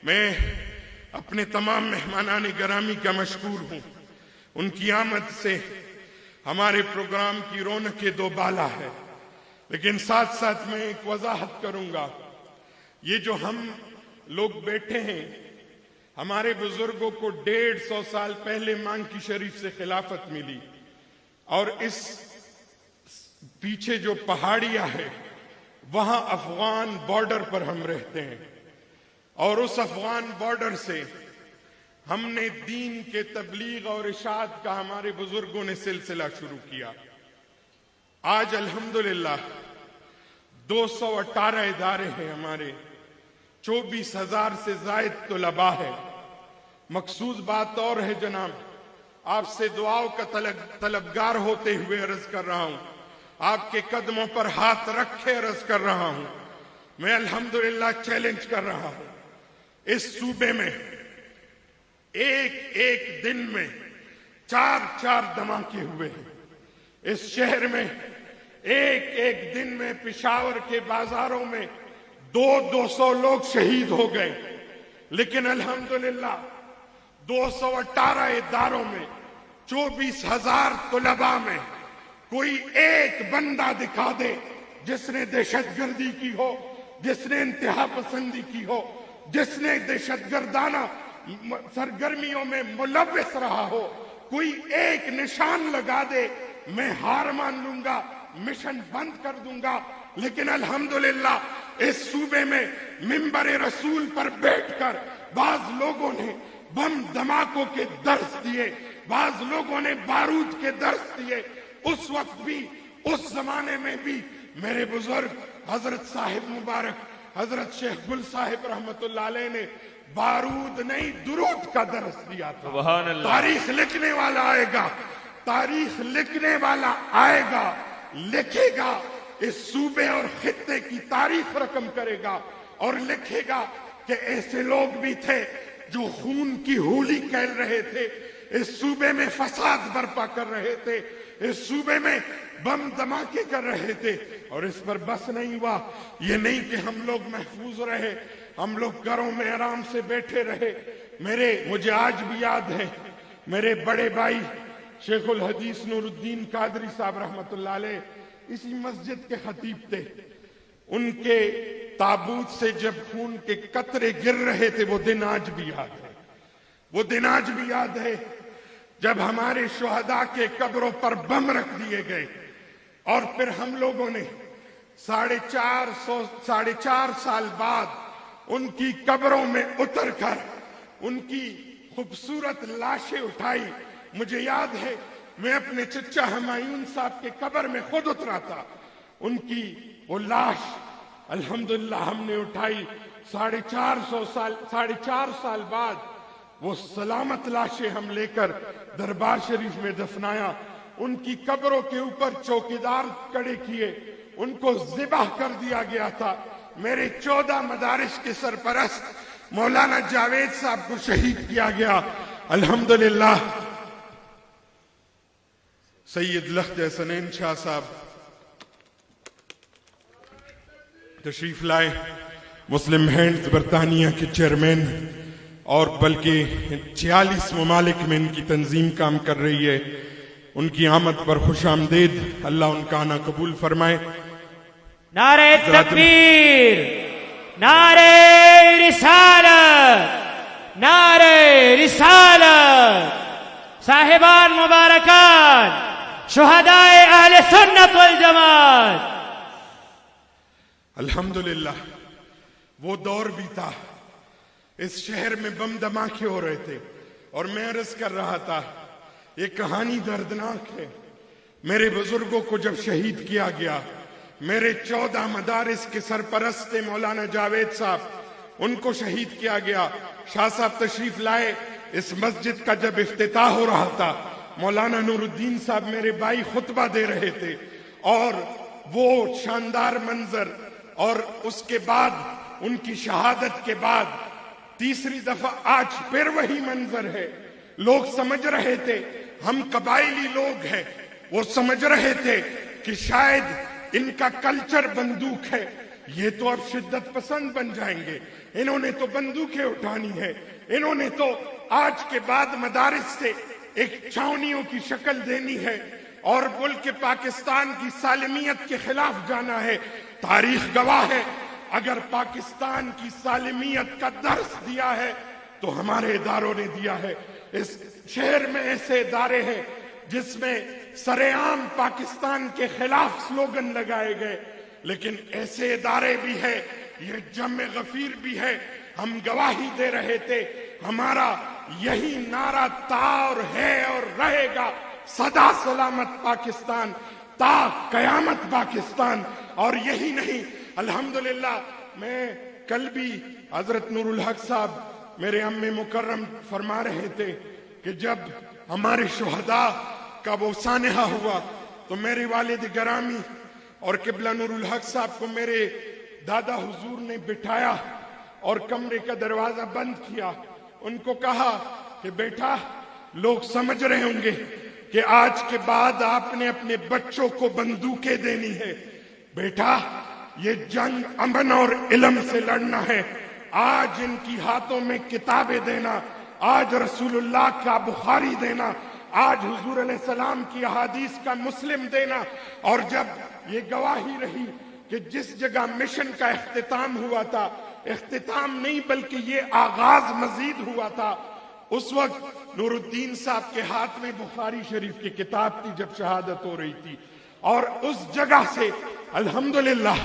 میں اپنے تمام مہمانان گرامی کا مشکور ہوں. ان کی آمد سے ہمارے پروگرام کی رونق دو بالا ہے. لیکن ساتھ ساتھ میں ایک وضاحت کروں گا. یہ جو ہم لوگ بیٹھے ہیں، ہمارے بزرگوں کو 150 سال پہلے مانکی شریف سے خلافت ملی، اور اس پیچھے جو پہاڑیاں ہے وہاں افغان بارڈر پر ہم رہتے ہیں، اور اس افغان بارڈر سے ہم نے دین کے تبلیغ اور اشاعت کا ہمارے بزرگوں نے سلسلہ شروع کیا. آج الحمدللہ 218 ادارے ہیں ہمارے، 24,000 سے زائد طلباء ہے. مقصود بات اور ہے جناب، آپ سے دعاؤں کا طلبگار ہوتے ہوئے عرض کر رہا ہوں، آپ کے قدموں پر ہاتھ رکھے عرض کر رہا ہوں. میں الحمدللہ چیلنج کر رہا ہوں، اس صوبے میں ایک دن میں 4 دھماکے ہوئے ہیں. اس شہر میں ایک دن میں پشاور کے بازاروں میں 200 لوگ شہید ہو گئے. لیکن الحمدللہ 218 اداروں میں 24,000 طلباء میں کوئی ایک بندہ دکھا دے جس نے دہشت گردی کی ہو، جس نے انتہا پسندی کی ہو، جس نے دہشت گردانہ سرگرمیوں میں ملوث رہا ہو. کوئی ایک نشان لگا دے، میں ہار مان لوں گا، مشن بند کر دوں گا. لیکن الحمدللہ اس صوبے میں منبر رسول پر بیٹھ کر بعض لوگوں نے بم دھماکوں کے درس دیے، بعض لوگوں نے بارود کے درس دیے. اس وقت بھی، اس زمانے میں بھی میرے بزرگ حضرت صاحب مبارک حضرت شیخ گل صاحب رحمت اللہ علیہ نے بارود نہیں درود کا درس دیا تھا. سبحان اللہ. تاریخ لکھنے والا آئے گا، تاریخ لکھنے والا آئے گا، لکھے گا، اس صوبے اور خطے کی تاریخ رقم کرے گا اور لکھے گا کہ ایسے لوگ بھی تھے جو خون کی ہولی کھیل رہے تھے، اس صوبے میں فساد برپا کر رہے تھے، اس صوبے میں بم دھماکے کر رہے تھے. اور اس پر بس نہیں ہوا. یہ نہیں کہ ہم لوگ محفوظ رہے، ہم لوگ گھروں میں آرام سے بیٹھے رہے. مجھے آج بھی یاد ہے، میرے بڑے بھائی شیخ الحدیث نور الدین قادری صاحب رحمت اللہ علیہ اسی مسجد کے خطیب تھے. ان کے تابوت سے جب خون کے قطرے گر رہے تھے، وہ دن آج بھی یاد ہے. وہ دن آج بھی یاد ہے جب ہمارے شہداء کے قبروں پر بم رکھ دیے گئے، اور پھر ہم لوگوں نے 4.5 سال بعد ان کی قبروں میں اتر کر ان کی خوبصورت لاشیں اٹھائی. مجھے یاد ہے میں اپنے چچا ہمایون صاحب کے قبر میں خود اترا تھا. ان کی وہ لاش الحمدللہ ہم نے اٹھائی. 4.5 سال بعد وہ سلامت لاشیں ہم لے کر دربار شریف میں دفنایا. ان کی قبروں کے اوپر چوکیدار کھڑے کیے، ان کو ذبح کر دیا گیا تھا. میرے 14 مدارس کے سرپرست مولانا جاوید صاحب کو شہید کیا گیا. الحمدللہ سید لخت حسنین شاہ صاحب تشریف لائے، مسلم ہینڈز برطانیہ کے چیئرمین، اور بلکہ 46 ممالک میں ان کی تنظیم کام کر رہی ہے. ان کی آمد پر خوش آمدید. اللہ ان کا آنا قبول فرمائے. نعرہ تکبیر، نعرہ رسالت، نعرہ رسالت. صاحبان مبارکان، شہدائے اہل سنت والجماعت. الحمدللہ وہ دور بھی تھا. اس شہر میں بم دھماکے ہو رہے تھے، اور میں عرض کر رہا تھا یہ کہانی دردناک ہے. میرے بزرگوں کو جب شہید کیا گیا، میرے 14 مدارس کے سرپرست مولانا جاوید صاحب، ان کو شہید کیا گیا. شاہ صاحب تشریف لائے. اس مسجد کا جب افتتاح ہو رہا تھا، مولانا نور الدین صاحب میرے بھائی خطبہ دے رہے تھے، اور وہ شاندار منظر، اور اس کے بعد ان کی شہادت کے بعد تیسری دفعہ آج پھر وہی منظر ہے. لوگ سمجھ رہے تھے ہم قبائلی لوگ ہیں، وہ سمجھ رہے تھے کہ شاید ان کا کلچر بندوق ہے، یہ تو اب شدت پسند بن جائیں گے، انہوں نے تو بندوقیں اٹھانی ہے، انہوں نے تو آج کے بعد مدارس سے ایک چھاؤنیوں کی شکل دینی ہے اور ملک پاکستان کی سالمیت کے خلاف جانا ہے۔ تاریخ گواہ ہے، اگر پاکستان کی سالمیت کا درس دیا ہے تو ہمارے اداروں نے دیا ہے۔ اس شہر میں ایسے ادارے ہیں جس میں سرعام پاکستان کے خلاف سلوگن لگائے گئے، لیکن ایسے ادارے بھی ہیں، یہ جمع غفیر بھی ہے۔ ہم گواہی دے رہے تھے، ہمارا یہی نعرہ تھا اور ہے اور رہے گا، سدا سلامت پاکستان تا قیامت پاکستان۔ اور یہی نہیں، الحمدللہ میں کل بھی حضرت نور الحق صاحب میرے ام مکرم فرما رہے تھے کہ جب ہمارے شہداء کا وہ سانحہ ہوا تو میرے والد گرامی اور قبلہ نور الحق صاحب کو میرے دادا حضور نے بٹھایا اور کمرے کا دروازہ بند کیا، ان کو کہا کہ بیٹا لوگ سمجھ رہے ہوں گے کہ آج کے بعد آپ نے اپنے بچوں کو بندوقیں دینی ہے، بیٹا یہ جنگ امن اور علم سے لڑنا ہے۔ آج ان کی ہاتھوں میں کتابیں دینا، آج رسول اللہ کا بخاری دینا، آج حضور علیہ السلام کی احادیث کا مسلم دینا، اور جب یہ گواہی رہی کہ جس جگہ مشن کا اختتام ہوا تھا، اختتام نہیں بلکہ یہ آغاز مزید ہوا تھا، اس وقت نور الدین صاحب کے ہاتھ میں بخاری شریف کی کتاب تھی جب شہادت ہو رہی تھی، اور اس جگہ سے الحمدللہ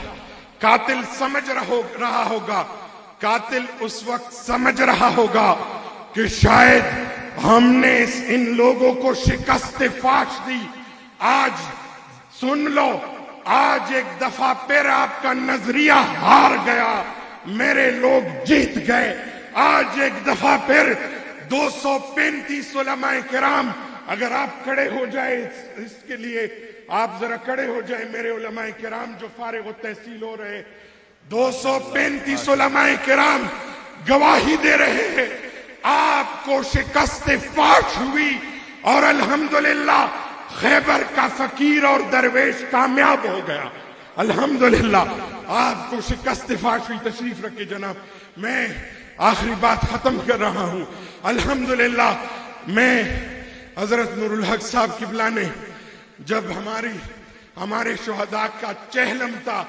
قاتل سمجھ رہا ہوگا، قاتل اس وقت سمجھ رہا ہوگا کہ شاید ہم نے ان لوگوں کو شکست فاش دی۔ آج سن لو، آج ایک دفعہ پھر آپ کا نظریہ ہار گیا، میرے لوگ جیت گئے۔ آج ایک دفعہ پھر 235 علماء کرام، اگر آپ کھڑے ہو جائے اس کے لیے، آپ ذرا کھڑے ہو جائیں میرے علماء کرام جو فارغ و تحصیل ہو رہے، 235 علماء کرام گواہی دے رہے ہیں آپ کو شکست فاش ہوئی، اور الحمدللہ خیبر کا فقیر اور درویش کامیاب ہو گیا۔ الحمدللہ آپ کو شکست فاش ہوئی۔ تشریف رکھے جناب، میں آخری بات ختم کر رہا ہوں۔ الحمدللہ میں حضرت نور الحق صاحب قبلہ نے جب ہمارے شہداء کا چہلم تھا،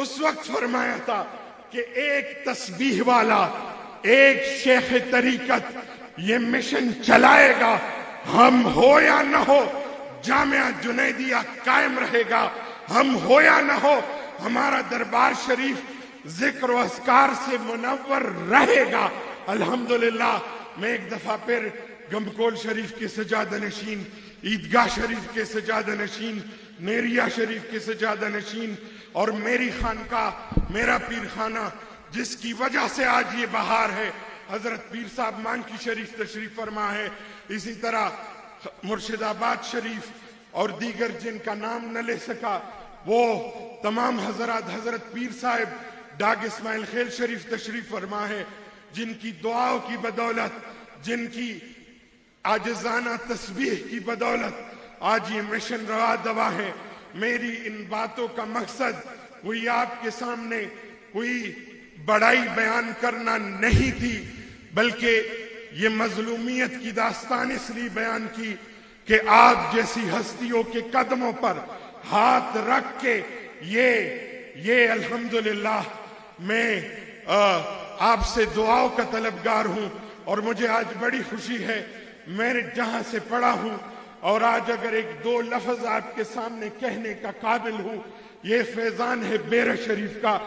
اس وقت فرمایا تھا کہ ایک تسبیح والا، ایک شیخ طریقت یہ مشن چلائے گا، ہم ہو یا نہ ہو جامعہ جنیدیہ قائم رہے گا، ہم ہو یا نہ ہو ہمارا دربار شریف ذکر و اذکار سے منور رہے گا۔ الحمدللہ میں ایک دفعہ پھر گمکول شریف کے سجادہ نشین، عیدگاہ شریف کے سجادہ نشین، نیریا شریف کے سجادہ نشین، اور میری خانقاہ، میرا پیر خانہ جس کی وجہ سے آج یہ بہار ہے، حضرت پیر صاحب مانکی شریف تشریف فرما ہے، اسی طرح مرشد آباد شریف اور دیگر جن کا نام نہ لے سکا وہ تمام حضرات، حضرت پیر صاحب ڈاگ اسماعیل خیل شریف تشریف فرما ہے، جن کی دعاؤں کی بدولت، جن کی عاجزانہ تسبیح کی بدولت آج یہ مشن روا دوا ہے۔ میری ان باتوں کا مقصد کوئی آپ کے سامنے کوئی بڑائی بیان کرنا نہیں تھی، بلکہ یہ مظلومیت کی داستان اس لیے بیان کی کہ آپ جیسی ہستیوں کے قدموں پر ہاتھ رکھ کے یہ الحمدللہ میں آپ سے دعاؤں کا طلبگار ہوں، اور مجھے آج بڑی خوشی ہے میں جہاں سے پڑھا ہوں اور آج اگر ایک دو لفظ آپ کے سامنے کہنے کا قابل ہوں، یہ فیضان ہے بیرہ شریف کا۔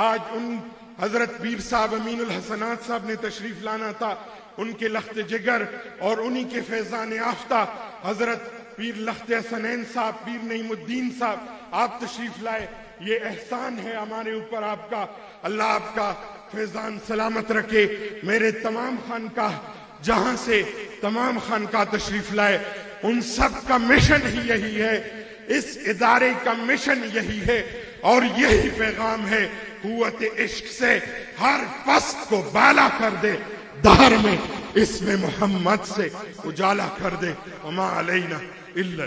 آج ان حضرت پیر صاحب امین الحسنات صاحب نے تشریف لانا تھا، ان کے لخت جگر اور انہی کے فیضان یافتہ حضرت پیر لخت حسنین صاحب، پیر نعیم الدین صاحب آپ تشریف لائے، یہ احسان ہے ہمارے اوپر آپ کا۔ اللہ آپ کا فیضان سلامت رکھے۔ میرے تمام خانقاہ جہاں سے تمام خانقاہ تشریف لائے، ان سب کا مشن ہی یہی ہے، اس ادارے کا مشن یہی ہے، اور یہی پیغام ہے، قوت عشق سے ہر پست کو بالا کر دے، دہر میں اسم محمد سے اجالا کر دے، وما علینا الا